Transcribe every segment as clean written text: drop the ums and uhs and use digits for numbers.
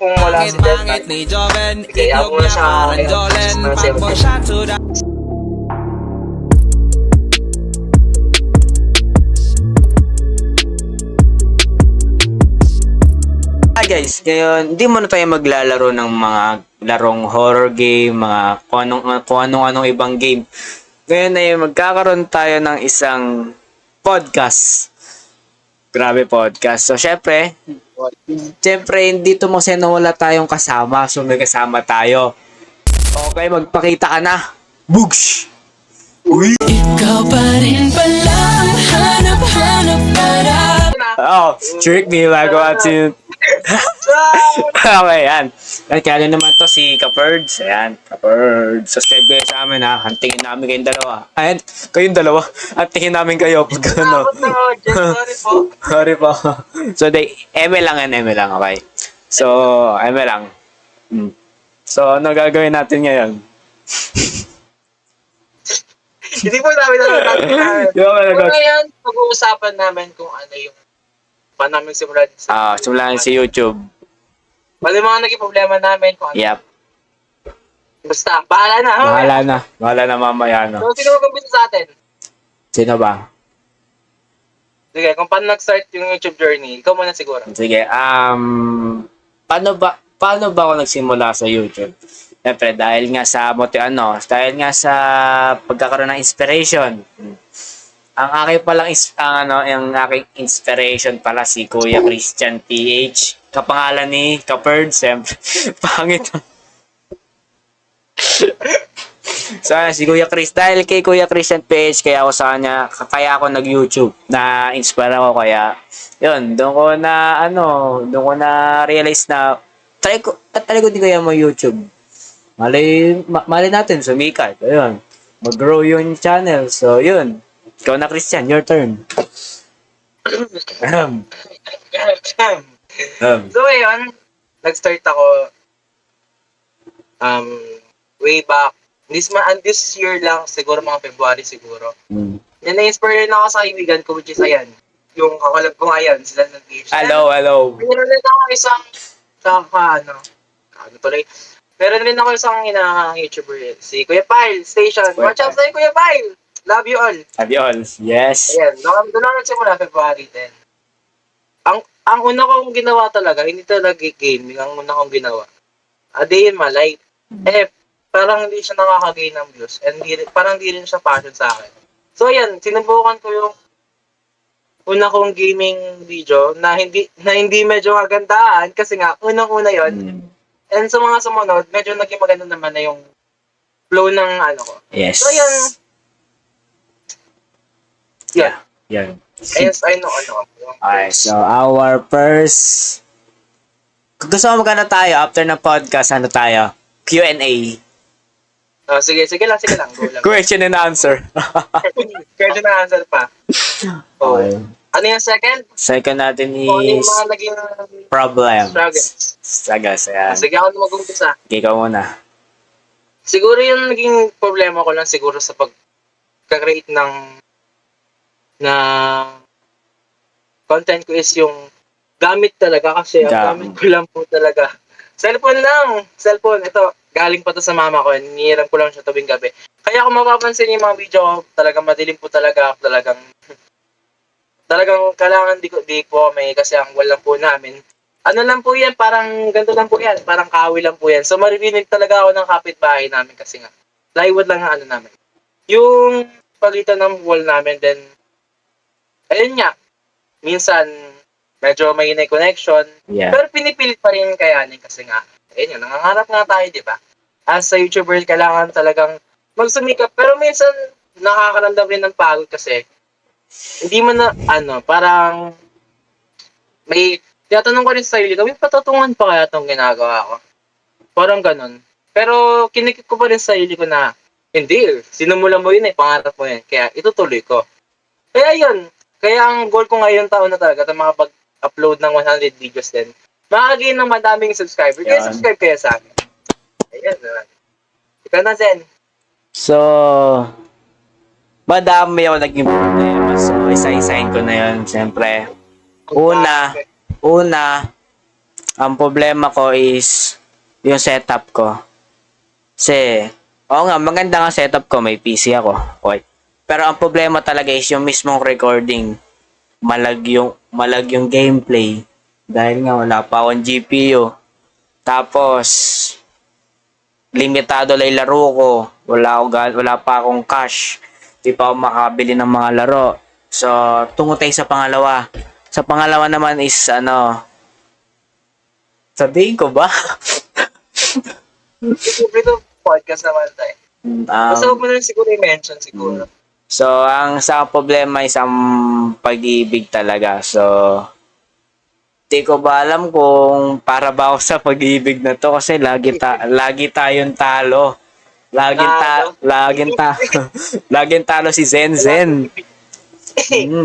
kung wala si Dental. Sige, ako muna siya Guys, ngayon, hindi muna tayo maglalaro ng mga larong horror game, mga kung anong ibang game. Ngayon ay magkakaroon tayo ng isang podcast. Grabe podcast. So, syempre, hindi to kasi wala tayong kasama. So, may kasama tayo. Okay, magpakita ka na. Boogs! Uy! Ikaw pa rin pala ang hanap-hanap para. Oh, trick me like what you... Okay, yan. Kaya naman to si Kapurds. Ayan, Kapurds. Subscribe kayo sa amin ha. Hantingin namin kayong dalawa. Ayan, kayong dalawa. Hantingin namin kayo pag ano. Sorry po. Sorry po. So, eme lang yan, eme lang, okay? So, eme lang. So, ano gagawin natin ngayon? Hindi po namin natin. Ngayon, pag-uusapan namin kung ano yung paano namin simulan Simulan sa YouTube. Wala yung mga naging problema namin kung ano. Yep. Basta, bahala na. Bahala na mamaya, no? So, sino mag-umpisa sa atin? Sino ba? Sige, kung paano nag-start yung YouTube journey, ikaw muna siguro. Sige, paano ba ako nagsimula sa YouTube? Siyempre, dahil nga sa pagkakaroon ng inspiration. Ang aking aking inspiration pala si Kuya Christian PH. Kapangalan ni Kapurd, siyempre. Pangit. So, si Kuya Chris, dahil kay Kuya Christian PH, kaya ako nag-YouTube, na-inspire ako, kaya, yun, doon ko na realize na, try ko din kaya mo YouTube. Mali natin, sumikat, ayun, mag-grow yung channel, so, yun, ikaw na Christian, your turn. So, ayun, nag-start ako, way back, this year lang, siguro mga February siguro. Yan, na-inspire rin ako sa kaibigan ko, which is, ayan, yung kakalab ko ngayon, sila nag-PH. Hello. Meron rin ako isang, meron rin ako isang YouTuber, si Kuya Pyle Station. Watch out sa'yo, Kuya Pyle! Love you all. Yes. Ayan, doon ako nagsimula, February 10. Ang una kong ginawa talaga, hindi talaga gaming, ang una kong ginawa. A day in my life. Parang hindi siya nakaka-gain ng views, and parang hindi rin siya passion sa akin. So, ayan, sinubukan ko yung una kong gaming video na hindi medyo magandaan kasi nga, unang-una yon. And sa mga sumunod, medyo naging maganda naman na yung flow ng ko. Yes. So, yun. Yan. Yes, I know. Okay, so our first... Kung gusto mo magkano tayo after ng podcast, tayo? Q&A. Sige lang. Go lang. Question and answer. Question and answer pa. Okay. Ano yung second? Second natin Yung is mga naging problems. struggles. Ayan. Sige, ako na mag-umpisa. Ikaw muna. Siguro yung naging problema ko lang siguro sa pag-create na content ko is yung gamit talaga kasi ang gamit ko lang po talaga. Cellphone. Ito, galing pa to sa mama ko. Nihiram ko lang siya tuwing gabi. Kaya kung mapapansin yung mga video ko, talagang madilim po talaga. Talagang kailangan di po may kasi ang wala po namin. Ano lang po yan, parang ganito lang po yan. Parang kahoy lang po yan. So maririnig talaga ako ng kapitbahay namin kasi nga. Plywood lang ang namin. Yung palitan ng wall namin, then ayun nga, minsan, medyo may connection. Yeah. Pero pinipilit pa rin kayanin kasi nga, ayun nga, nangangarap nga tayo, di ba? As a YouTuber, kailangan talagang magsumikap. Pero minsan, nakakaramdam rin ng pagod kasi, hindi mo na, parang, may, tinatanong ko rin sa sarili ko, may patutungan pa kaya itong ginagawa ko? Parang ganun. Pero, kinikip ko pa rin sa sarili ko na, hindi, sinumulan mo yun pangarap mo yun. Kaya, itutuloy ko. Kaya yun, kaya ang goal ko ngayon taon na talaga na makapag-upload ng 100 videos din. Makakagain ng madaming subscriber. Kaya subscribe kayo sa akin. Ayan na. Ikaw na, Zen. So, madami ako naging problema. So, isa-isahin ko na yun. Siyempre, una, Ang problema ko is yung setup ko. Kasi, oo nga, maganda nga setup ko. May PC ako. Okay. Pero ang problema talaga is yung mismong recording. Malag yung gameplay. Dahil nga wala pa akong GPU. Tapos, limitado lang yung laro ko. Wala pa akong cash. Di pa ako makabili ng mga laro. So, tungo tayo sa pangalawa. Sa pangalawa naman is, sabihin ko ba? Siyempre ito, podcast naman tayo. Basta huwag mo na siguro i-mention siguro. So, ang sa problema is ang pag-ibig talaga. So, di ko ba alam kung para ba ako sa pag-ibig na to kasi lagi tayong talo. Laging talo si Zenzen.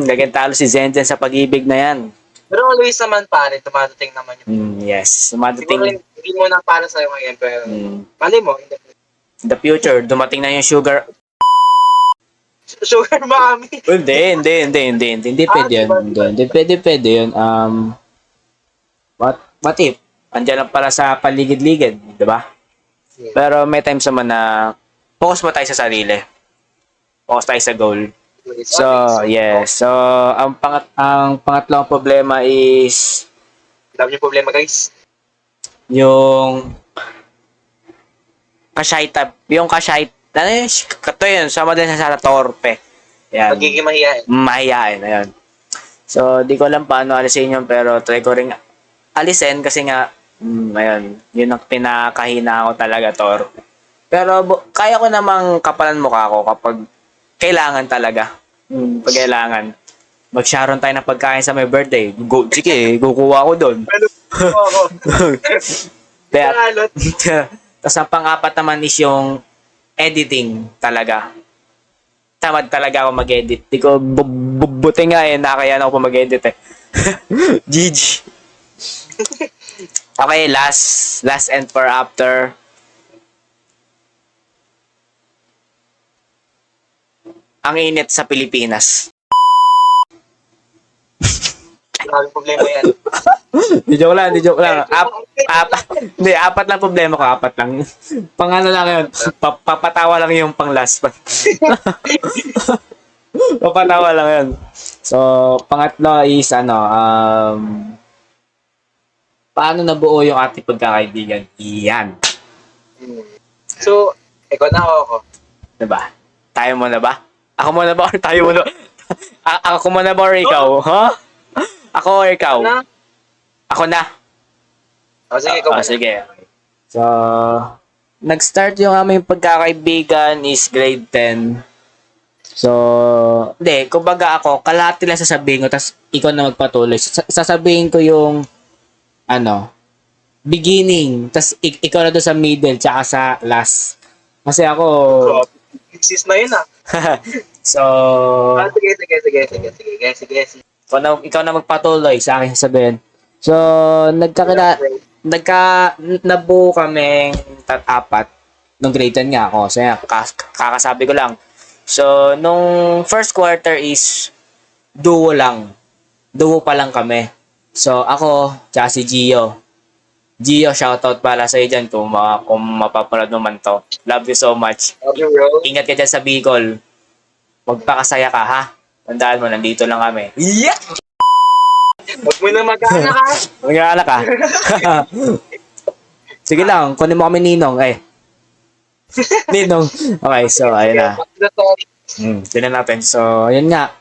Laging talo si Zenzen sa pag-ibig na yan. Pero always naman pare, dumadating naman yung Yes, siguro dumadating hindi mo na para sa'yo ngayon, pero mali mo, hindi. in the future, dumating na yung sugar. Sugar mommy. Hindi pwede yun. Hindi pwede yun. What if? Andiyan lang pala sa paligid-ligid, di ba? Yeah. Pero may times naman na focus mo tayo sa sarili. Focus tayo sa goal. So, yes. So, ang pangatlong problema is Dami yung problema, guys. yung kashype. Ano yun? Kato yun. Sama din sa torpe. Yan. Magiging mahihain. Mahihain. Ayun. So, di ko alam paano alisin yun, pero try ko rin alisin kasi nga, ayun, yun ang pinakahina ko talaga, Tor. Pero kaya ko namang kapalan mukha ko kapag kailangan talaga. Pag kailangan. Mag-sharon tayo ng pagkain sa my birthday. Sige, kukuha ko doon. ako. Alot. Tapos ang pang-apat naman is yung editing talaga. Tamad talaga ako mag-edit. Di ko, buti nga nakakayan ako pa mag-edit GG. Okay, last and for after. Ang init sa Pilipinas. Maraming problema yan. Di joke lang. Apat lang problema ko, apat lang. Pangano lang yun. Papatawa lang yung pang last. Papatawa lang yun. So, pangatlo is paano nabuo yung ating pagkakaibigan? Iyan. So, ikaw na ako. Diba? Tayo mo na ba? Ako mo na ba or tayo mo na? Ako mo na ba or ikaw? Ha? Ako or ikaw? Na? Ako na. Sige, ikaw muna. Sige. So, nag-start yung aming pagkakaibigan is grade 10. So, hindi, kumbaga ako, kalahati lang sasabihin ko, tapos ikaw na magpatuloy. Sasabihin ko yung, beginning, tapos ikaw na doon sa middle, tsaka sa last. Kasi ako, Exist na yun so, Sige. ikaw na magpatuloy sa akin sasabihin. So, nabuo kaming apat nung grade 10 nga ako. So, yan, kakasabi ko lang. So, nung first quarter is duo lang. Duo pa lang kami. So, ako, tsaka si Gio. Gio, shoutout pala sa'yo dyan kung mapapanood mo man to. Love you so much. Love you, bro. Ingat ka dyan sa Bicol. Magpakasaya ka, ha? Tandaan mo, nandito lang kami. Yeah! Huwag mo na mag-anak ha. Mag-aalala ka. Sige lang, kunin mo kami ninong. Ninong. Okay, so, ayun na. Tignan natin. So, ayun nga.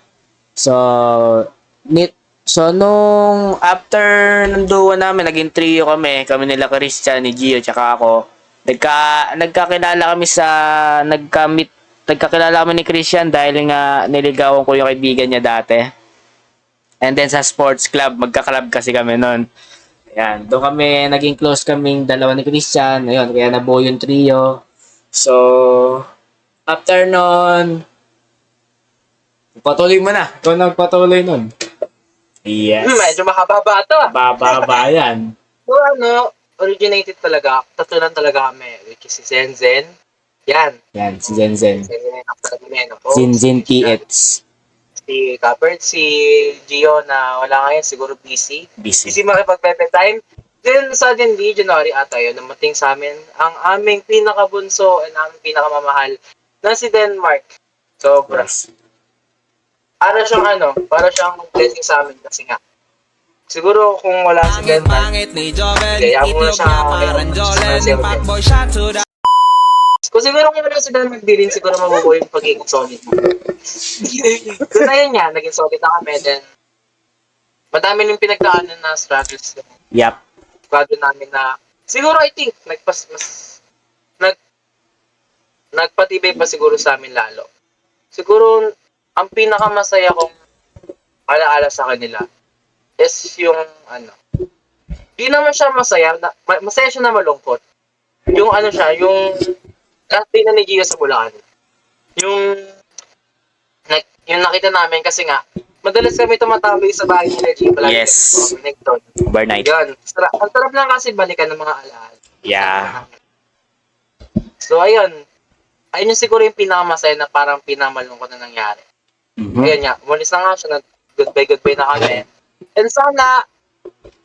So, nung after ng duo namin, naging trio kami. Kami nila Christian, ni Gio, tsaka ako. Nagkakilala kami ni Christian dahil nga niligawan ko yung kaibigan niya dati. And then sa sports club, magka-club kasi kami noon. Ayan, doon kami, naging close kaming dalawa ni Christian. Ayun, kaya nabuo yung trio. So, after nun, patuloy mo na. Ikaw na magpatuloy nun. Yes. Medyo makababa ito Bababa yan. So originated talaga, tatlo lang talaga kami, which is si Zenzen. Yan. Yan, si Zenzen. Zenzen ang talaga ako. Zinzin TX. Si Capert, si Gio na wala ngayon, siguro busy. Busy. Busy makipag-pepe time. Then, suddenly, January ata yun, namating sa amin ang aming pinakabunso and aming pinakamamahal na si Denmark. Sobra. Yes. Para siyang blessing sa amin kasi nga. Siguro kung wala si Denmark, kaya mo na siya kung siguro kung wala si Denmark, di rin siguro mabubuo yung pagiging solid mo. Doon na yun nga, naging solid na kami. Then, madami yung pinagdaanan na struggles. Yup. Squadron namin na, siguro I think, nagpatibay pa siguro sa amin lalo. Siguro, ang pinakamasaya kong alaala sa kanila is yung, di naman siya masaya, masaya siya na malungkot. Yung yung last day na ni Gio sa Bulacan. Yung nakita namin kasi nga, madalas kami tumatambay sa bahay nila G. Yes. Overnight. Yun. Ang sarap lang kasi balikan ng mga alaala. Yeah. So, ayun. Ayun yung siguro yung pinakamasaya na parang pinamalungkot na nangyari. Ayun nga, umalis na nga siya, goodbye na kami. And sana,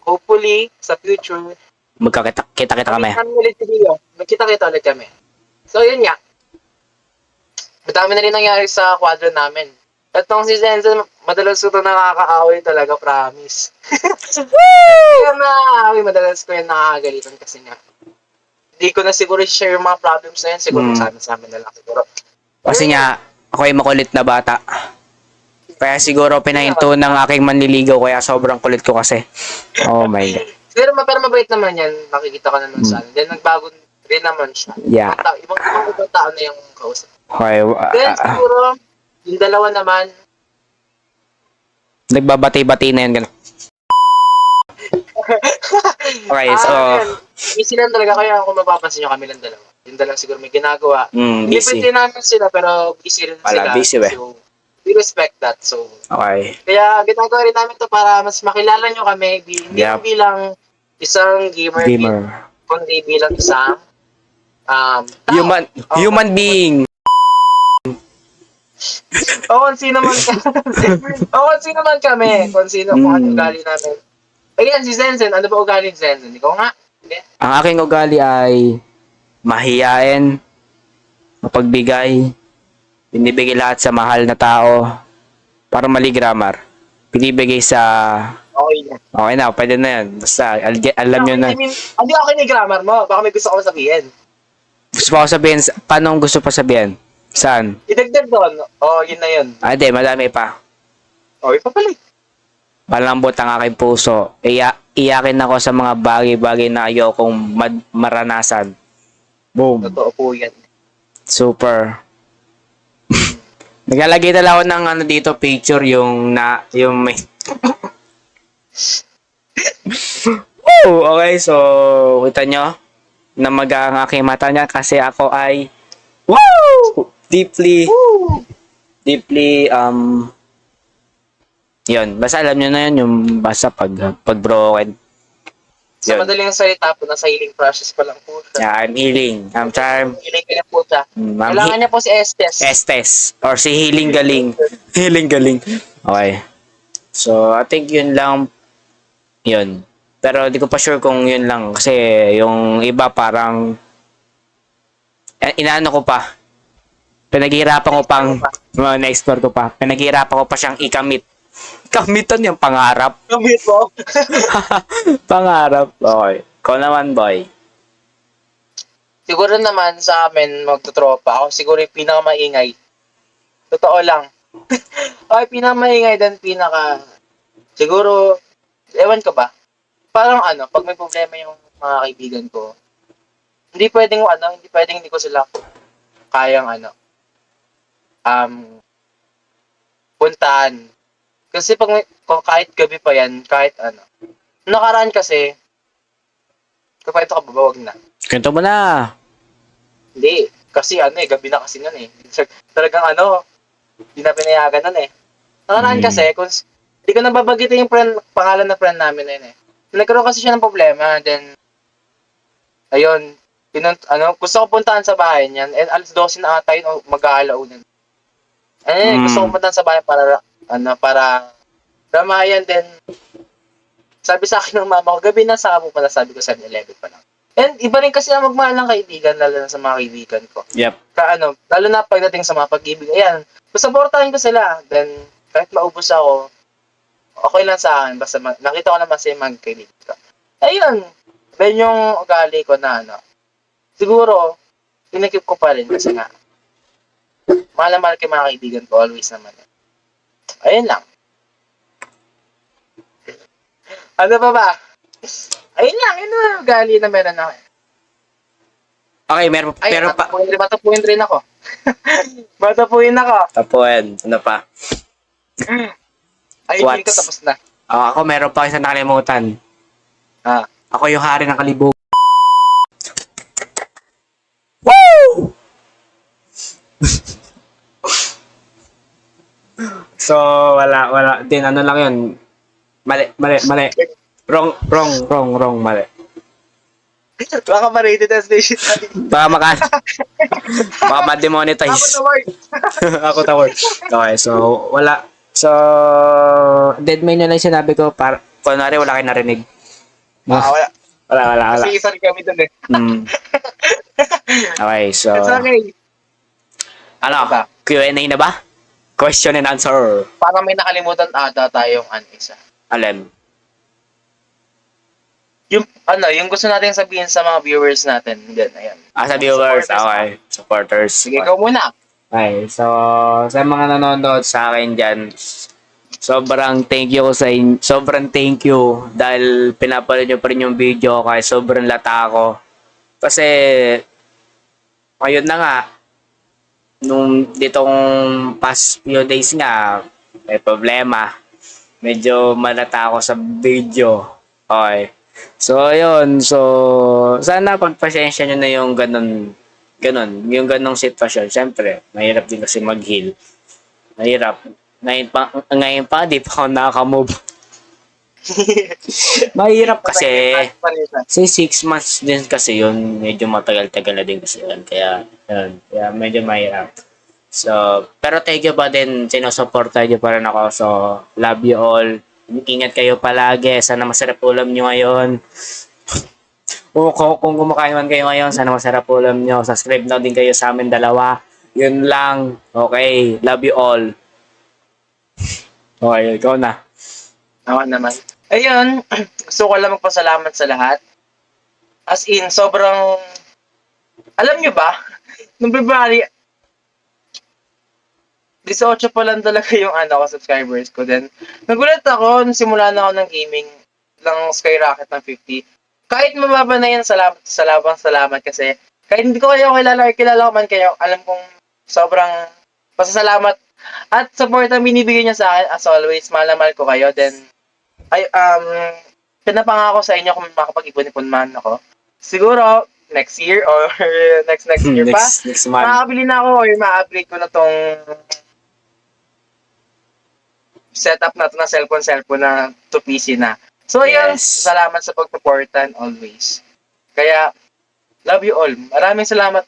hopefully, sa future, Kita kami. Magkita-kita ulit kami. So, yun nga. Madami na rin nangyari sa quadro namin. At nung si Zenzen, madalas ko ito nakakaaway talaga, promise. Kaya nakakaaway, madalas ko yung nakakagalitan kasi nga. Hindi ko na siguro share yung mga problems na yan. Siguro sa amin na lang. Siguro. Kasi nga, ako ay makulit na bata. Kaya siguro pinahinto ng aking manliligaw kaya sobrang kulit ko kasi. Oh my God. Pero mabait naman yan. Nakikita ko na nun sa amin. Then nagbago rin naman siya. Yeah. Ibang tao na yung kausap. Okay. Then siguro, yung dalawa naman, Nagbabati-bati na yan. Ganun. Okay, so... busy lang talaga kaya kung mapapansin nyo kami lang dalawa. Yung dalawa siguro may ginagawa. Busy. Libre namin sila pero busy rin Wala, sila. busy ba? So, we respect that. So, Okay. kaya ginagawa rin namin to para mas makilala nyo kami. Hindi lang bilang isang gamer. Kundi bilang isang tao. Human being. Kung sino man kami. Kung sino, kung ano ugali namin. Again, si Zenzen, ano ba ugali ni Zenzen? Ikaw nga. Okay. Ang aking ugali ay mahiyain, mapagbigay, binibigay lahat sa mahal na tao, para mali grammar. Binibigay sa... Okay na, pwede na yan. Basta, alam nyo na. Hindi okay ni grammar mo. Baka may gusto ko sabihin. Gusto pa ako sabihin, paano gusto pa sabihin? Saan? Idagdag doon. Yun na yun. Hindi, madami pa. Ipapalit. Malambot ang aking puso. Iyakin ako sa mga bagay-bagay na ayokong maranasan. Boom. Totoo po yan. Super. Naglalagay na lang ako ng dito picture yung may okay, so kita nyo na ang aking mata niya kasi ako ay deeply yun, basta alam nyo na yun yung basta pag broken. Sa madaling salita po, nasa healing process pa lang po siya. Yeah, I'm healing. I'm trying. Healing kaya po siya. Kailangan niya po si Estes. Estes. Or si Healing Galing. Healing Galing. Okay. So, I think yun lang. Yun. Pero di ko pa sure kung yun lang. Kasi yung iba parang inaano ko pa. Pinaghihirapan ko pang na-explore ko pa. Pinaghihirapan ko pa siyang ikamit. Kamitan yung pangarap. Kamit mo? Pangarap. Okay. Ikaw naman, boy. Siguro naman sa amin magtutropa. Ako siguro yung pinakamaingay. Totoo lang. Pinakamaingay dan siguro, ewan ko ba? Parang pag may problema yung mga kaibigan ko, hindi pwedeng hindi ko sila kayang puntahan. Kasi kung kahit gabi pa yan, kahit nakaraan kasi, kapag ito ka babawag na. Kwento mo na. Hindi, kasi gabi na kasi nun eh. Talagang hindi na pinayagan nun eh. Nakaraan kasi, kung hindi ko nababagitin yung pangalan na friend namin na yun eh. Nagkaroon kasi siya ng problema, then, ayun, gusto ko puntahan sa bahay niyan, and alas 12 na ata yun, mag-aalaunan. Gusto ko puntahan sa bahay para ramayan, then, sabi sa akin ng mama ko, gabi na, saka mo pala, sabi ko 7-Eleven pa lang. And iba rin kasi ang magmahal ng kaibigan, lalo na sa mga kaibigan ko. Yep. Lalo na pagdating sa mga pag-ibig, ayan, susuportahin ko sila. Then, kahit maubos ako, okay lang sa akin, basta nakita ko naman sa mga kaibigan ko. Ayun, then yung ugali ko na siguro, pinikip ko pa rin kasi nga, mahal na mahal kay mga kaibigan ko, always naman. Ayun lang. Ano pa ba? Ayun lang, yun ang ugali na meron ako. Okay, meron Ay, pero pa. matapuin rin ako. Matapuin ako. Tapuan. Ano pa? Ayun, What's- feeling ko tapos na. Ako meron pa isang nakalimutan. Ah. Ako yung hari ng kalibog. Woo! So, wala. Din, ano lang yun. Mali. Wrong, mali. Baka ma-rated as station natin. Baka Ako ma-demonetize. na word. Ako tawag. Okay, so, wala. So, dead main na lang sinabi ko para, kunwari wala kayo narinig. Wala. Wala. Kasi isa rin kami dun eh. Mm. Okay, so, It's okay. ano, Ba? Q&A na ba? Question and answer. Parang may nakalimutan ata tayong isa. Alam. Yung gusto natin sabihin sa mga viewers natin. Yan, ayan. Sa viewers, Supporters. okay. Supporters. Sige, ikaw muna. Okay, so, sa mga nanonood sa akin dyan, sobrang thank you dahil pinapanood nyo pa rin yung video kaya sobrang lata ako. Kasi, ngayon na nga, nung ditong past few days nga, may problema. Medyo malata ako sa video. Okay. So, ayun. So, sana pagpasensya nyo na yung ganun. Yung ganung sitwasyon. Siyempre, mahirap din kasi mag-heal. Mahirap. Ngayon pa, di pa ako nakakamove. Mahirap kasi. Kasi 6 months din kasi yun. Medyo matagal-tagal na din kasi yun. Kaya, yun. Kaya medyo mahirap. So, pero thank you pa din. Sinusuporta nyo pa rin ako. So, love you all. Ingat kayo palagi. Sana masarap ulam nyo ngayon. Kung kumakain man kayo ngayon, sana masarap ulam nyo. Subscribe na din kayo sa amin dalawa. Yun lang. Okay. Love you all. Okay, ikaw na. Ako naman. Ayun, gusto ko lang magpasalamat sa lahat. As in, sobrang... Alam nyo ba? Noong February, 18 pa lang talaga yung subscribers ko. Then, nagulat ako nung simula na ako ng gaming ng Skyrocket ng 50. Kahit mababa na yan, salamat kasi kahit hindi ko kayo kilala or kilala ko man kayo, alam kong sobrang pasasalamat at support ang binibigay niya sa akin. As always, mahal na mahal ko kayo. Then, pinapangako sa inyo kung makapag-ipon-ipon man ako. Siguro, next year or next year pa, Next month. makakabili na ako or ma-upgrade ko na tong setup na to na cellphone na to PC na. So, yan, Yes. salamat sa pag-supportan always. Kaya, love you all. Maraming salamat.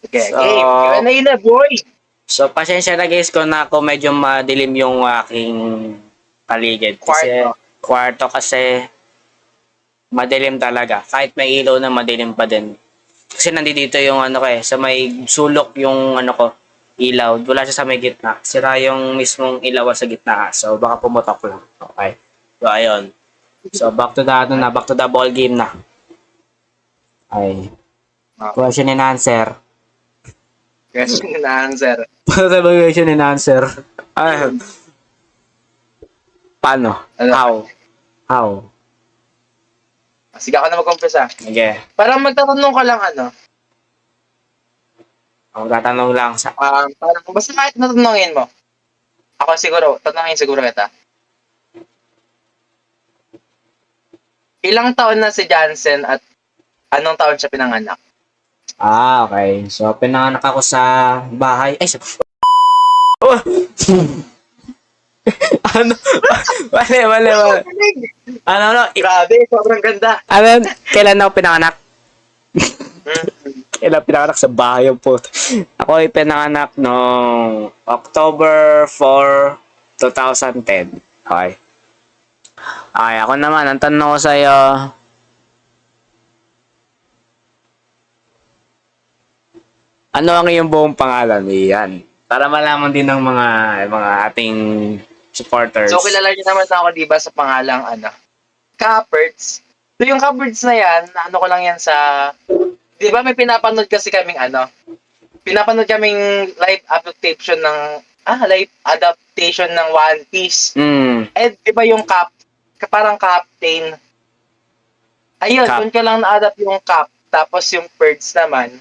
Okay, So- game. Q&A na, boy! So, pasensya na guys kung na ako medyo madilim yung aking paligid. Kasi, kwarto kasi madilim talaga. Kahit may ilaw na madilim pa din. Kasi nandito yung sa may sulok yung ilaw. Wala siya sa may gitna. Sira yung mismong ilaw sa gitna. So, baka pumutok lang. Okay. So, ayun. So, back to the ball game na. Okay. Question and answer. Question and answer. Question and answer. Ay. Paano? Ano? How? Sige ako na mag-umpisa. Okay. Parang magtatanong ka lang Ang tatanong lang sa... parang basta kahit natanongin mo. Ako tatanungin siguro kita. Ilang taon na si Jansen at anong taon siya pinanganak? Okay. So, pinanganak ako sa bahay. Ay, Oh! Ano? Mali. Ano? Grabe, sobrang ganda. Kailan ako pinanganak? Kailan pinanganak sa bahay yung puto. Ako ay pinanganak noong October 4, 2010. Okay. Okay, ako naman, ang tanong ko sa'yo, ano ang iyong buong pangalan? Iyan. Para malaman din ng mga ating supporters. So, kilala niyo naman ako, di ba, sa pangalang, Cupboards. So, yung Cupboards na yan, ano ko lang yan sa, di ba, may pinapanood kasi kaming, pinapanood kaming live adaptation ng One Piece. Eh, di ba yung parang captain, ayun, Cap. doon ka lang na-adapt yung cap, tapos yung birds naman,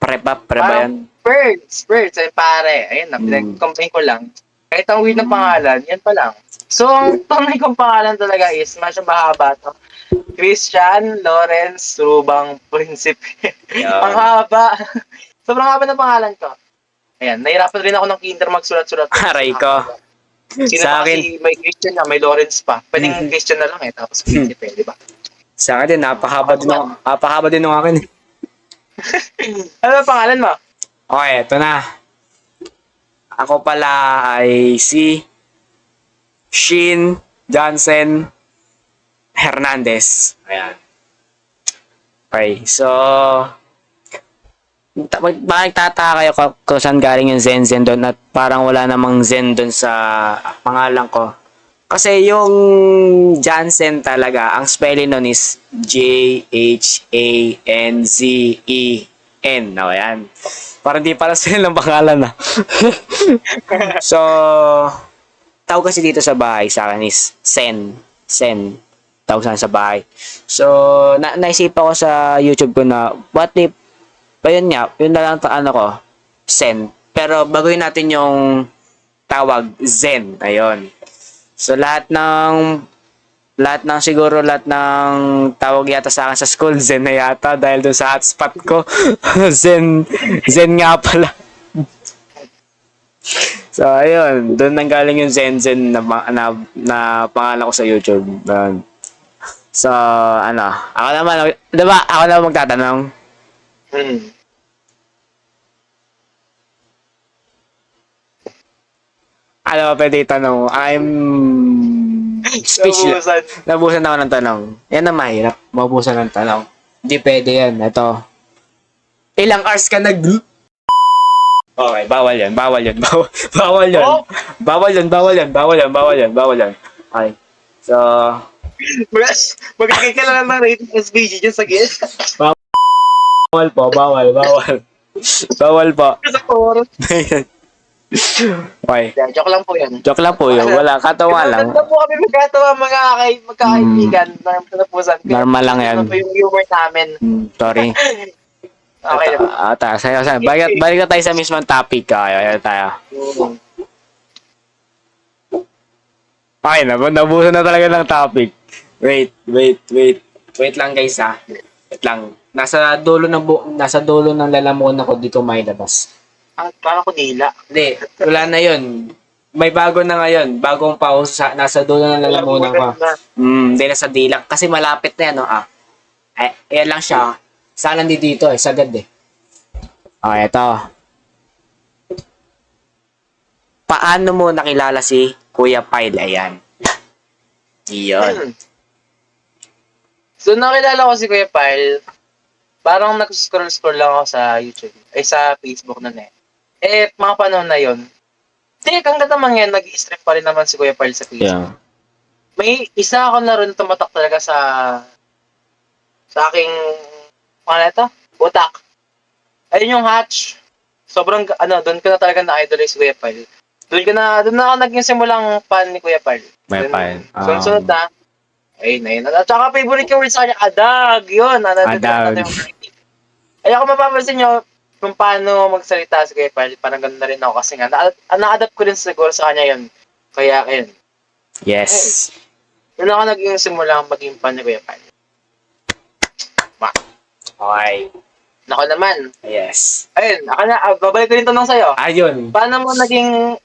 Pre ba yan? birds, eh, pare, ayun na, pinag-complain ko lang. Kahit ang weird ng pangalan, yan pa lang. So, ang tunay kong pangalan talaga is, medyo mahaba to, Christian Lawrence Rubang Principe. Ang haba. Sobrang haba ng pangalan ko. Ayan, nahirapan rin ako ng kinder magsulat-sulat. Aray ko. Sino Sa pa akin, kasi may Christian na, may Lawrence pa. Pwedeng Christian na lang tapos Principe, di ba? sa akin din, napakahaba din ng akin. Ano ang pangalan mo? Okay, ito na. Ako pala ay si Shin Johnson Hernandez. Ayan. Okay, so bakit tataka kayo kung saan galing yung Zen doon at parang wala namang Zen doon sa pangalan ko. Kasi yung Jansen talaga, ang spelling nun is Janzen. No, yan. Parang di para sila ng pangalan na. So, tawag kasi dito sa bahay sa akin is Sen. Tawag sa bahay. So, naisip ako sa YouTube ko na, what if, yun nga, yun na lang ko, Sen. Pero baguhin natin yung tawag, Zen. Ayun. So, lahat ng tawag yata sa akin sa school, Zen na yata dahil doon sa hotspot ko. Zen nga pala. So, ayun. Doon nanggaling yung Zen na pangalan ko sa YouTube. So, ako naman, diba, ako naman magtatanong. Ano ba pwede itanong? I'm speechless. Nabusan ako ng tanong. Yan na mahirap. Mabusan ng tanong. Hindi pwede yan. Ito. Ilang hours ka Okay, bawal yan. Bawal yan. Bawal yan. Oh! Bawal yan. Okay. So, Magkakay ka lang ng rating SBG dyan sa gilid. bawal po. Bawal po. Sa chorus. Okay. Joke lang po yan. Joke lang po yun. Wala. Katawa lang. Ganda po kami magkatawa magkakaibigan. Normal lang yan. Ito po yung humor namin. Sorry. Okay na. Sayo. Balik na tayo sa mismong topic. Ayan tayo. Okay, nabuso na talaga ng topic. Wait lang guys ha. Wait lang. Nasa dulo ng lalamunan ako dito may labas. Parang ko nila. Hindi, wala na yun. May bago na ngayon. Bagong pause nasa dulo ng lalamunan ko. Hindi nasa dilak. Kasi malapit na yan. Ayan lang siya. Sana hindi dito sagad eh. Okay, ito. Paano mo nakilala si Kuya Pyle? Ayan. Iyon. So, nakilala ko si Kuya Pyle. Parang nag-scroll lang ako sa YouTube. Sa Facebook nun eh. Mga panahon na yun. Hanggang naman yan, nag-i-stream pa rin naman si Kuya Pyle sa Facebook. Yeah. May isa ako na rin tumatak talaga sa aking utak. Ayun yung Hatch. Sobrang, doon ko na talaga na-idolize si Kuya Pyle. Doon na ako naging simulang fan ni Kuya Pyle. May Pyle. Sunod na. Ayun. At saka favorite ko word sa kanya, Adag. Yun. Adag. Ay, ako mapapansin nyo, kung paano magsalita si Kuya Pyle, parang ganda rin ako kasi nga, na-adapt ko rin siguro sa kanya yun. Kaya, ayun. Yes. Doon ako naging simulang maging fan ni Kuya Pyle. Okay. Nako naman. Yes. Ayun, babalik ko rin tanong sa'yo. Ayun. Paano mo naging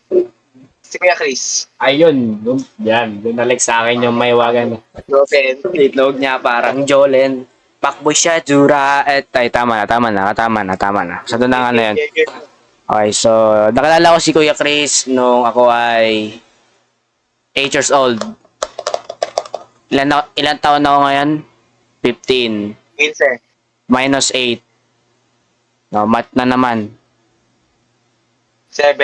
si Kuya Chris? Ayun. Yan. Doon nalik sa akin yung may wagan. Open. Itlog niya parang Jolen. Pakboy siya, Jura. Ay, tama na. So, doon na yan. Okay, so, nakilala ko si Kuya Chris nung ako ay 8 years old. Ilan taon na ako ngayon? 15. 15. Minus 8. No, math na naman. 7?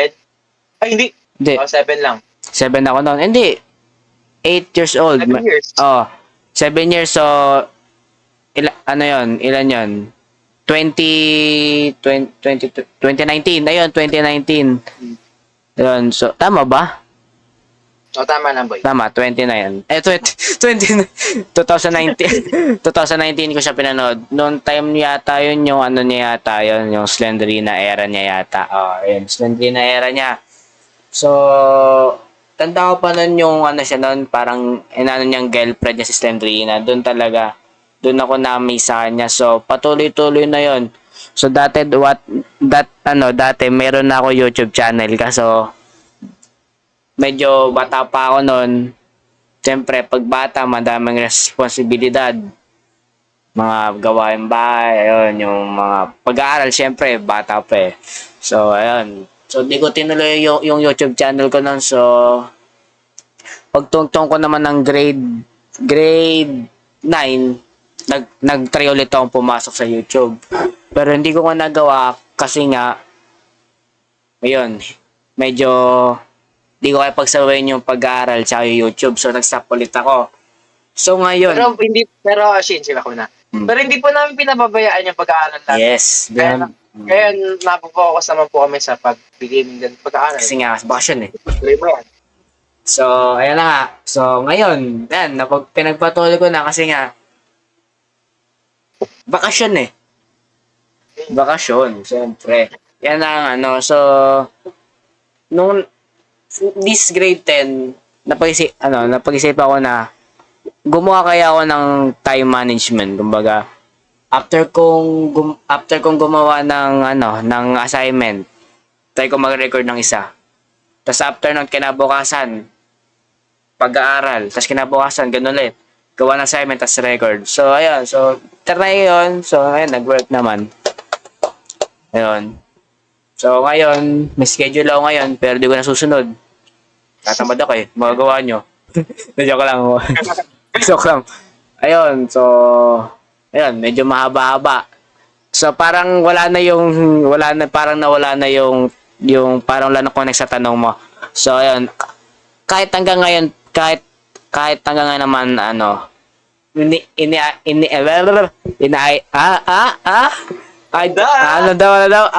Ay, hindi. Hindi. 7 lang. 7 ako noon. Hindi. 8 years old. 7 years. Oh, 7 years. So, ano yon? Ilan yon? 2019. Ayun, 2019. Ayun, so, tama ba? O, tama lang, boy. Tama, 29. 2019. 2019 ko siya pinanood. Noong time yata yun, yung ano niya yata yun, yung Slenderina era niya yata. Oh, ayun, Slenderina era niya. So, tanda ko pa nun yung ano siya nun, parang inano niyang girlfriend niya si Slenderina. Doon talaga, doon ako na-amaze sa kanya. So, patuloy-tuloy na yon. So, dati meron na ako YouTube channel kaso medyo bata pa ako noon. Siyempre, pag bata, madaming responsibilidad. Mga gawain bahay, ayun, yung mga pag-aaral, siyempre, bata pa eh. So, ayun. So, di ko tinuloy yung YouTube channel ko noon. So, pagtungtong ko naman ng grade 9, nag-try ulit akong pumasok sa YouTube. Pero hindi ko nagawa kasi nga, ayun, medyo di ko kaya pagsabayin yung pag-aaral sa YouTube. So, nag-stop ulit ako. So, ngayon, Pero, sila ko na. Pero hindi po namin pinababayaan yung pag-aaral natin. yes. Kaya napopokus naman po kami sa pag-gaming din pag-aaral. Kasi nga, bakasyon eh. Tuloy mo yan. So, ayan na nga. So, ngayon, yan, pinagpatuloy ko na kasi nga, bakasyon eh. Bakasyon, siyempre. Yan ang ano. So, nung this grade 10, napag-isip ako na gumawa kaya ako ng time management. Kumbaga, after kong gumawa ng assignment, try ko mag-record ng isa. Tapos after nun, kinabukasan, pag-aaral. Tapos kinabukasan, ganun ulit. Gawa ng assignment, tapos record. So, ayun. So, try yun. So, ayun, nag-work naman. Ayun. So, ngayon, may schedule ako ngayon, pero di ko nasusunod. Tatamad ako eh. Magagawa nyo. Joke lang. Joke lang. Ayun, so, ayun, medyo mahaba-haba. So, parang parang nawala na yung parang wala na connect sa tanong mo. So, ayun, kahit hanggang ngayon naman,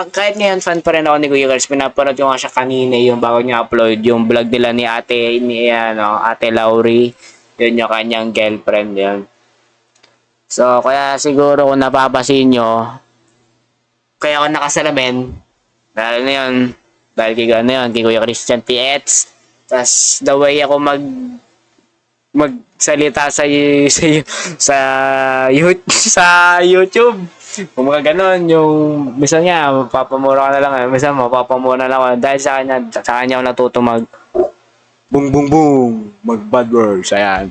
kahit ngayon fan pa rin ako ni Kuya Girls. Pinapanood ko nga siya kanina yung bago niya upload yung vlog nila ni Ate Laurie. Yun yung kanyang girlfriend yun. So, kaya siguro kung napapasin nyo, kaya ako nakasalamin, dahil kay Kuya Christian PX. Tas the way ako magsalita sa YouTube. Kung mga ganon, yung minsan nga, mapapamura ka na lang. Minsan mapapamura na lang ako. Dahil sa kanya ako natuto mag bad words. Ayan.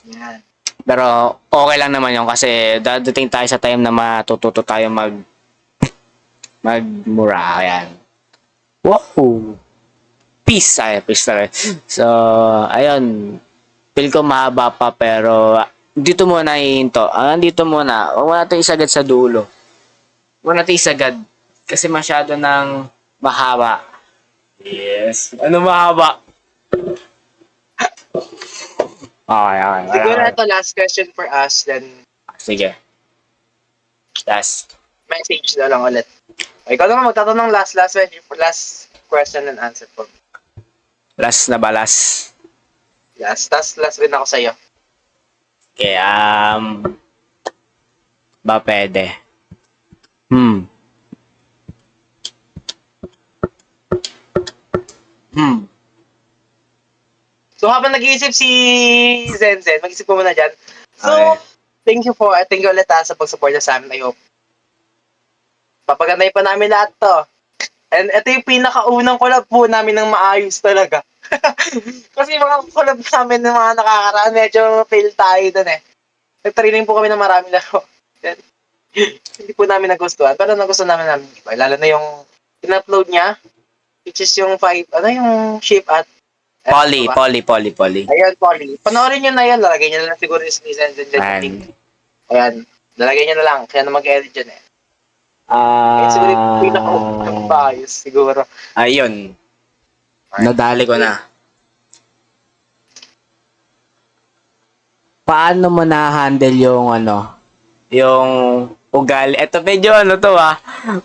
Yan. Pero okay lang naman yun kasi dadating tayo sa time na matututo tayo magmura. Ayan. Wow! Peace na rin. So, ayun. Feel ko mahaba pa pero dito muna hihinto. Dito muna. Wala natin isagad sa dulo. Wala natin isagad. Kasi masyado ng mahaba. Yes. Ano mahaba? Okay. Siguro ito last question for us, then Sige. Last. message na lang ulit. Ikaw naman magtatanong last question and answer po. Last na ba? Last. Last rin ako sa'yo. Okay, ba pwede? So habang nag-iisip si Zenzen, mag-isip ko muna dyan. So, Okay. thank you ulit sa pag-support sa amin. I hope papaganday pa namin lahat to. And ito yung pinakaunang collab po namin ng maayos talaga. Kasi mga collab namin ng mga nakakaraan, medyo fail tayo dun eh. Nag-training po kami ng marami laro. Hindi po namin nagustuhan, pero nagustuhan namin iba. Lalo na yung in-upload niya, which is yung yung shape at Polly, Polly, Polly, Polly. Ayan, Polly. Panoorin nyo na yan. Lalagay nyo na lang siguro yung season dyan dyan yung link. Man. Ayan. Lalagay nyo na lang. Kaya na mag-edit dyan eh. Ayan siguro yung pinaka-bias siguro. Ayun. Nadali ko na. Paano mo na-handle yung yung ugali? Eto medyo to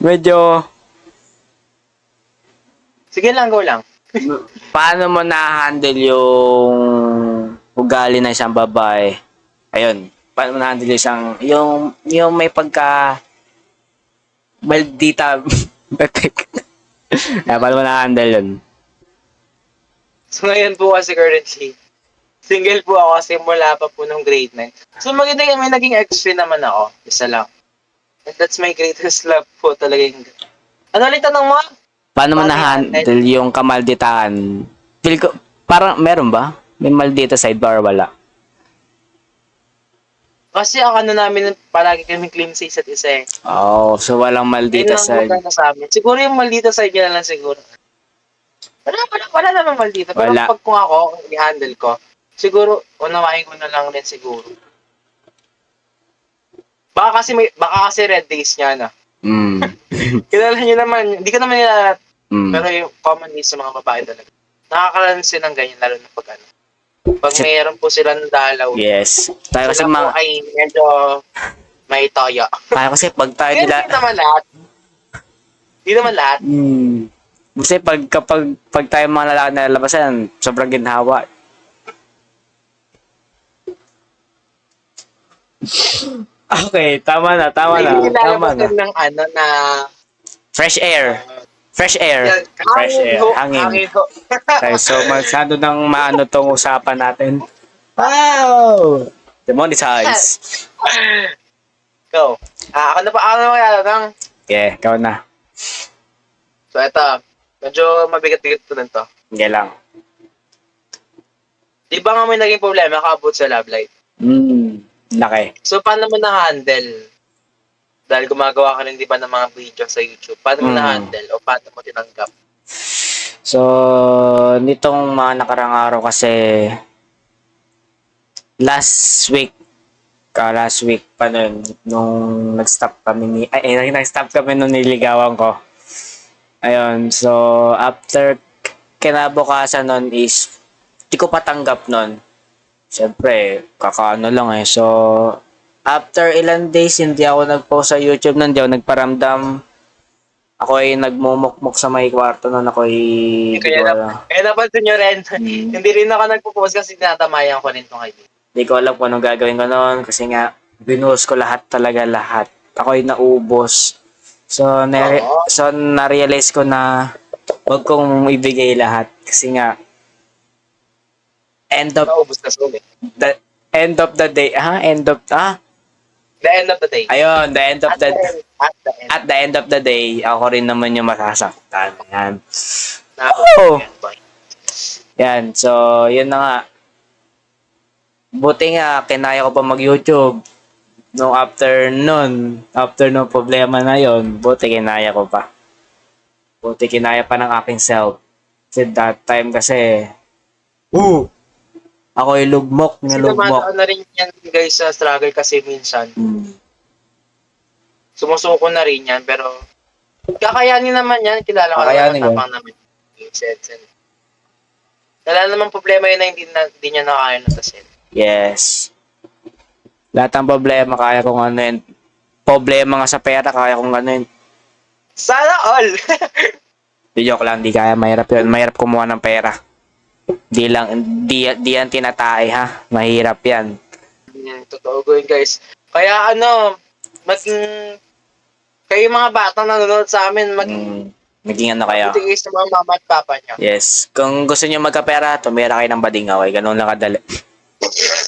medyo Sige lang, go lang. paano mo na-handle yung ugali ng isang babae? Ayun. Paano mo na-handle yung may pagka maldita paano mo na-handle yun? So ngayon po kasi currently, single po ako simula pa po nung grade 9. So maganda may naging ex-friend naman ako. Isa lang. And that's my greatest love po talaga yung... Ano ulit tanong mo? Paano mo Paano na-handle yung kamalditaan? Feel ko, parang meron ba? May maldita side ba or wala? Kasi ang ano namin, palagi kami claim sa isa't isa eh. Oh, so walang maldita Yun ang side. maganda sa amin. Siguro yung maldita side niya na lang siguro. Wala naman maldita. Pero Wala. pag kung ako, i-handle ko, siguro, unawain ko na lang rin siguro. Baka kasi red days niya na. Mm. Kilala niyo naman, hindi ko naman nila, pero Mm. yung common needs sa mga babae talaga. Nakakaranas sila ng ganyan, lalo na pag ano. Pag mayroon po sila ng dalaw, Yes. Tayo kasi sila po ay medyo may toyo. tayo kasi pag tayo Pero nila hindi naman lahat. Hindi naman lahat. Kasi pag tayo mga lalaki na labasan, sobrang ginhawa. Okay, tama na. Hindi Tama na. lalabas ng ano na... Fresh air. Fresh air. Yan, Fresh air. Hangin. Hangin ho. Okay, so masyado nang maano tong usapan natin. Wow! Demonetize. Go. Ako na kaya lang. Okay, ikaw na. So, eto. Medyo mabigat-bigat to nito. Hindi lang. Di ba nga may naging problema kaabot sa love life? Laki. So, paano mo na-handle? Dahil gumagawa ka rin, di ba, ng mga video sa YouTube. Paano mo na-handle o paano mo tinanggap? So, nitong mga nakarang araw kasi last week pa nun, nung nag-stop kami nung niligawan ko. Ayun, so after kinabukasan nun is di ko patanggap nun. Siyempre, kakaano lang eh. So, after ilang days, hindi ako nag-post sa YouTube nun, hindi ako nagparamdam. Ako ay nagmumukmuk sa may kwarto nun, ako ay... Kaya napansin nyo rin, hindi rin ako nagpo-post kasi tinatamayan ko rin itong kaibigan. Hindi ko alam kung anong gagawin ko noon kasi nga binuhos ko lahat. Ako ay naubos. So, na-realize ko na wag kong ibigay lahat kasi nga Naubos na sulit. the end of the day. The end of the day. Ayun, the end of At the At at the end of the day, ako rin naman yung masasaktan. Yan. Oh! Yan. So, yun na nga. Buti nga, kinaya ko pa mag-YouTube. After nung problema na yon, buti kinaya ko pa. Buti kinaya pa ng aking self. Kasi that time kasi, ako ay lugmok. Dumadaan na rin yan guys sa struggle kasi minsan. Sumusuko na rin yan pero kakayanin naman yan. Kilala ka Kakayanin naman tapang naman. Wala naman problema yun na hindi niya nakaya na tasin. Yes. Lahat ng problema, kaya kong ano yun. Problema nga sa pera, kaya kong ano yun. Sana all! Di joke lang, di kaya. Mahirap yun. Mahirap kumuha ng pera. Di yan tinatay ha. Mahirap yan. Totoo ko yun guys. Kaya kayo mga batang nanonood sa amin, Naging ano kayo? mabuti kayo sa mga mama at papa niyo. Yes. Kung gusto niyo magkapera, tumira kayo ng bading, okay? Ganun lang kadali.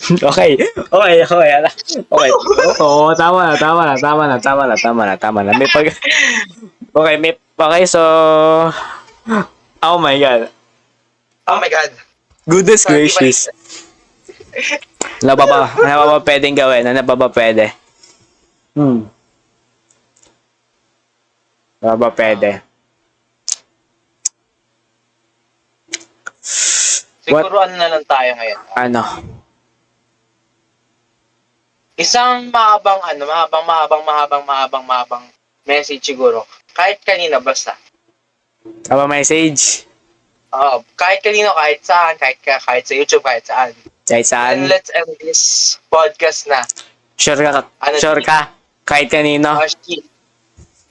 Okay. Okay. Oo, tama na. Okay, so oh my God. Oh my God. Goodness gracious. Ano pa ba pwedeng gawin? Ano pa ba pwede? Ano pa ba pwede? Siguro ano na lang tayo ngayon. Ano? Isang mahabang message siguro. Kahit kanina basta. Aba message? Kahit kanino, kahit saan, kahit sa YouTube, kahit saan. Kahit And saan? let's end this podcast na. Sure ka? Ano, Sure ka? Kahit kanino? Shit.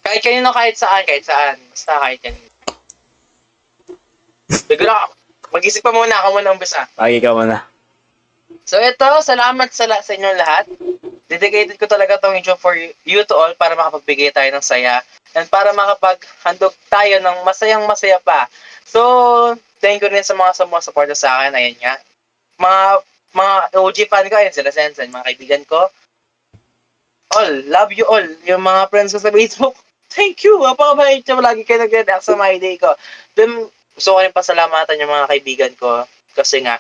Kahit kanino, kahit saan. Basta kahit kanino. Siguro, mag-isip pa muna ako muna umpisa. Okay ka muna. So ito, salamat sa inyong lahat. Dedicated ko talaga tong intro for you to all para makapagbigay tayo ng saya and para makapaghandog tayo ng masayang-masaya pa. So, thank you rin sa mga sumusuporta sa akin. Ayan nga. Mga OG fan ko, ayan sila Sensen, mga kaibigan ko. All, love you all. Yung mga friends ko sa Facebook, thank you. Napakabait niyo. Lagi kayo nag-react sa my day ko. Then, gusto ko rin pasalamatan yung mga kaibigan ko kasi nga,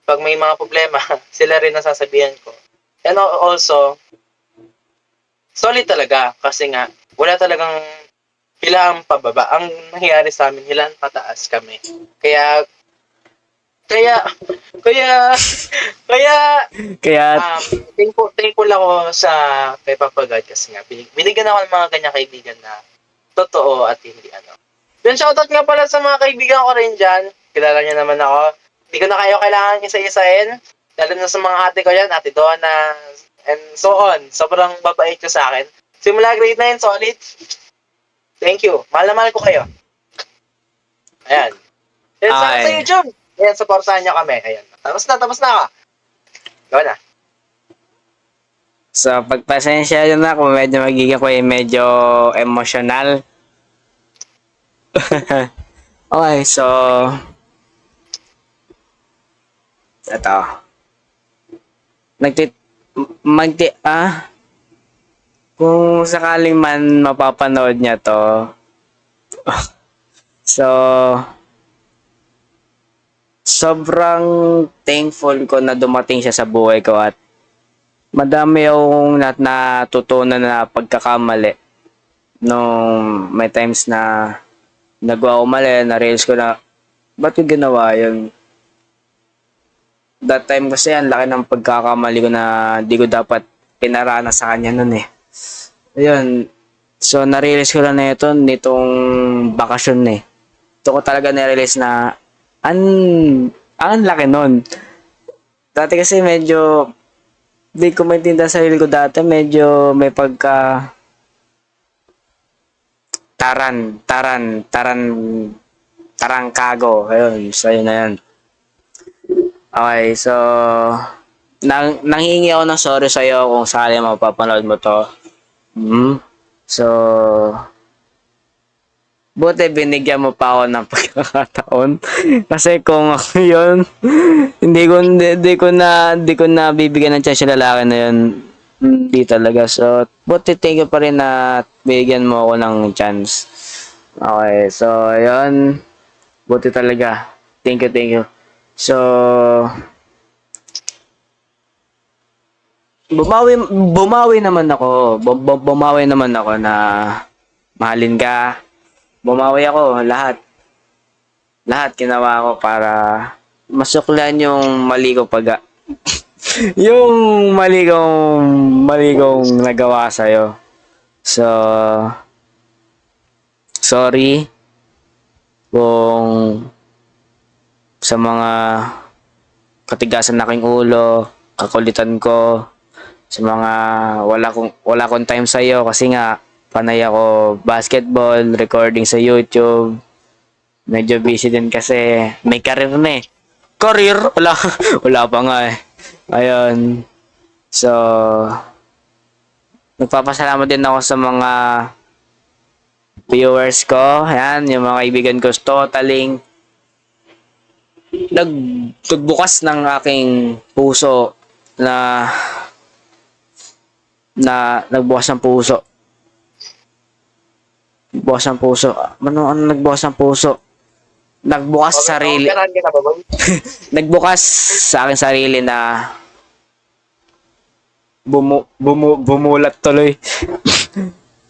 pag may mga problema, sila rin nasasabihan ko. And also, solid talaga kasi nga, wala talagang hilang pababa. Ang nangyayari sa amin, hilang pataas kami. Kaya, thankful ako sa kay Papa God kasi nga, binigyan ako ng mga ganyang kaibigan na totoo at hindi ano. Then shoutout nga pala sa mga kaibigan ko rin dyan. Kilala niyo naman ako. Hindi ko na kayo kailangan isa-isahin. Lalo na sa mga ate ko yan, Ate Donna, and so on. Sobrang babait ko sa akin. Simula grade 9, solid. Thank you. Mahal na mahal ko kayo. Ayan. Then sa YouTube. Ayan, supportahan niyo kami. Ayan. Tapos na ka. Go na. So, pagpasensya nyo na kung medyo magiging ko medyo emotional. Okay, so ito. Kung sakaling man mapapanood niya to. So, sobrang thankful ko na dumating siya sa buhay ko at madami yung natutunan na pagkakamali nung may times na nagawa ko mali, na-realize ko na ba't ko ginawa yun? That time kasi ang laki ng pagkakamali ko na di ko dapat pinarana sa kanya nun eh. Ayun. So, na-realize ko lang na ito nitong bakasyon eh. Ito ko talaga na-realize na ang laki nun. Dati kasi medyo di ko maintindihan sa sarili ko dati. Medyo may pagka tarangkago. Ayun. So, yun na yun. Okay, so nanghingi ako ng sorry sa'yo kung sakali mapapanood mo to. So, buti binigyan mo pa ako ng pagkakataon. Kasi kung ako yun, hindi ko na bibigyan ng chance yung lalaki na yun. Hindi talaga. So, buti thank you pa rin na bigyan mo ako ng chance. Okay, so, yun. Buti talaga. Thank you. So, bumawi naman ako. Bumawi naman ako na mahalin ka. Bumawi ako lahat. Lahat ginawa ko para masuklan yung mali ko yung mali kong nagawa sa'yo. So, sorry kung sa mga katigasan na aking ulo, kakulitan ko, sa mga wala akong time sa iyo kasi nga panay ako basketball, recording sa YouTube. Medyo busy din kasi may career na eh. Career? Wala pa nga eh. Ayun. So, nagpapasalamat din ako sa mga viewers ko. Ayan, yung mga kaibigan ko totaling nagbukas ng aking puso na nagbukas ng puso. Ano nagbukas ng puso? Nagbukas sa sarili. Nagbukas sa aking sarili na bumulat tuloy.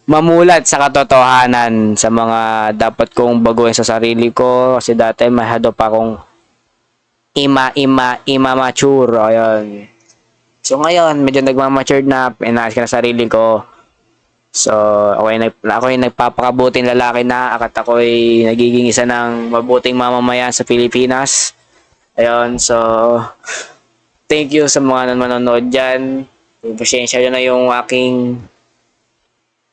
Mamulat sa katotohanan sa mga dapat kong baguhin sa sarili ko kasi dati masyado pa akong mature. Ayun. So ngayon, medyo nagmamature na, inaayos ko na sarili ko. So, ako ay nagpapakabuting lalaki na, at ako ay nagiging isa ng mabuting mamamayan sa Pilipinas. Ayun, so thank you sa mga manonood dyan. Pasensya nyo na yung aking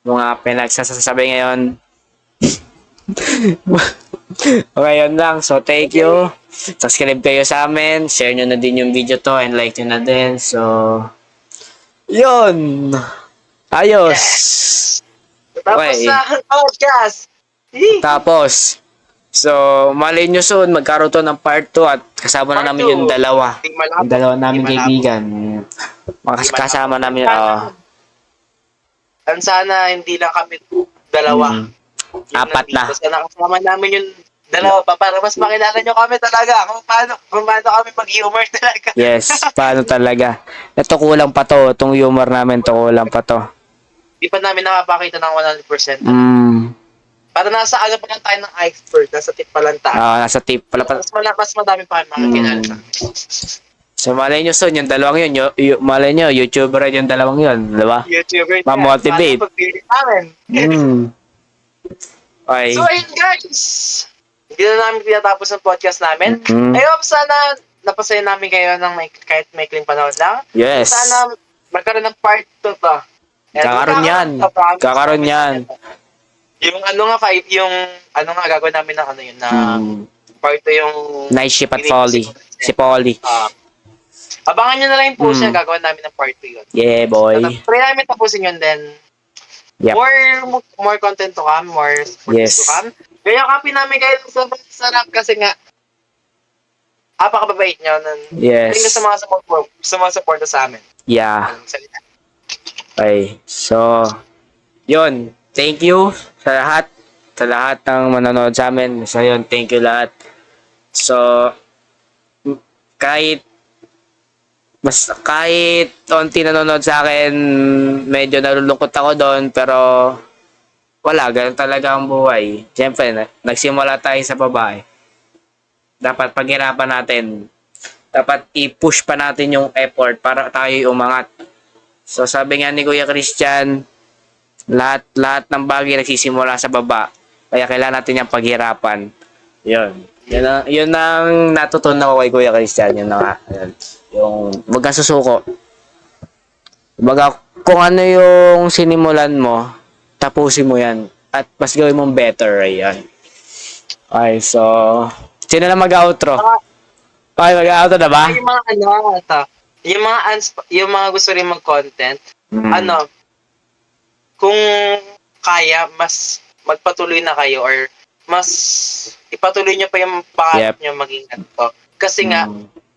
mga pinagsasabi ngayon. Okay, yun lang. So, thank you. Subscribe kayo sa amin. Share nyo na din yung video to and like nyo na din. So, yun. Ayos. Tapos Okay. sa podcast. Tapos, so, malay nyo soon, magkaroon to ng part 2 at kasama na Part namin two. yung dalawa. Di malabo. Yung dalawa namin Di malabo. kaibigan. Kasama namin, Ang sana hindi lang kami dalawa. Mm. Apat na. Sana kasama namin yung dalawa pa para mas makilala nyo kami talaga kung paano kami mag-humor talaga. Yes, paano talaga. Ito kulang pa to. Itong humor namin to kulang pa to. Di pa namin nakapakita ng 100%. Para nasa aga pa lang tayo ng iceberg, nasa tip pa lang tayo. Nasa tip pala. Mas madami pa kami makakilala sa amin. So, malay nyo soon, yung dalawang yun. Malay nyo, YouTuber rin yung dalawang yun. Diba? YouTuber Ma-motivate. Paano pag-pilit namin? Okay. So ayun guys, hindi na namin pinatapos ang podcast namin. I hope sana napasaya namin kayo ng kahit maikling panahon lang. Yes. Sana magkaroon ng part 2 to. And Kakaroon yan. promise Kakaroon namin yan. Yung ano nga gagawin namin ng ano yun na part 2 yung Night shift at Polly. Si Polly. abangan nyo na lang po siya, gagawin namin ng part 2 yun. Yeah, boy. Try namin tapusin yun then Yep. more content to come, more Yes. to come. Kaya copy namin kayo sa sarap kasi nga apakababait nyo. Yes. Thank you sa mga support sa amin. Yeah. Salita. Okay. So, yun. Thank you sa lahat. Sa lahat ng manonood sa amin. So, yun. Thank you lahat. So, kahit onti nanonood sa akin, medyo nalulungkot ako doon, pero wala, ganun talaga ang buhay. Siyempre, nagsimula tayo sa babae. Dapat paghirapan natin. Dapat i-push pa natin yung effort para tayo umangat. So, sabi nga ni Kuya Christian, lahat ng bagay nagsisimula sa baba. Kaya kailangan natin yung paghirapan. Yun. Yun ang natutunan ko kay Kuya Christian. Yun na nga. Yun. Yung wag kang susuko. Baga, kung ano yung sinimulan mo, tapusin mo yan. At mas gawin mong better. Ayan. Okay, so, sino na mag-outro? Okay, mag-outro na ba? Yung mga yung mga gusto rin mag-content, kung kaya, mas magpatuloy na kayo or mas ipatuloy nyo pa yung pangarap nyo maging ganito. Kasi nga,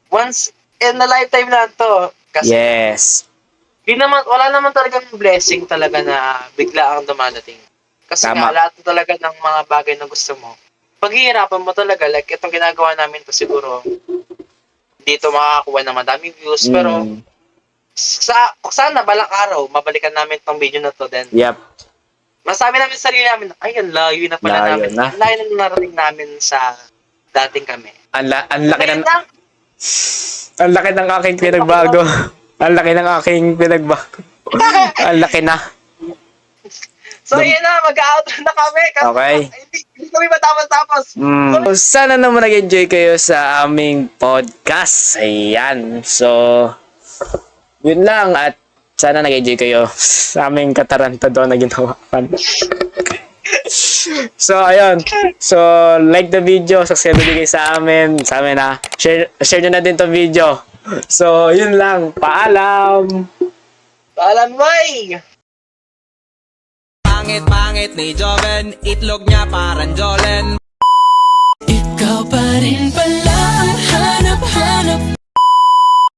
once in a lifetime na to. Kasi yes. wala naman talagang blessing talaga na bigla ang dumadating. Kasi Tama. nga, lahat talaga ng mga bagay na gusto mo, paghihirapan mo talaga. Like, itong ginagawa namin to siguro, dito makakakuha ng madaming views. Pero, sana balang araw, mabalikan namin tong video na to. Then, Yep. masabi namin sa sarili namin, ay, ang layo na pala Layo namin. na. Ang layo na narating namin sa dating kami. Ang laki Ayun ng lang. ang laki ng aking pinagbago. Ang laki ng aking pinagbago. Ang laki na. So, yun na, mag-outro na kami. Kasi Okay. Hindi kami matapos-tapos. Sana naman nag-enjoy kayo sa aming podcast. Ayan. So, yun lang. At sana nag-enjoy kayo sa aming katarantado na ginawa. So, ayun. So, like the video. Subscribe din kayo sa amin. Sa amin ha. Share nyo na din tong video. So, yun lang. Paalam! Paalam, boy! Pangit-pangit ni Joven, itlog niya parang Jolen. Ikaw pa rin pala ang hanap-hanap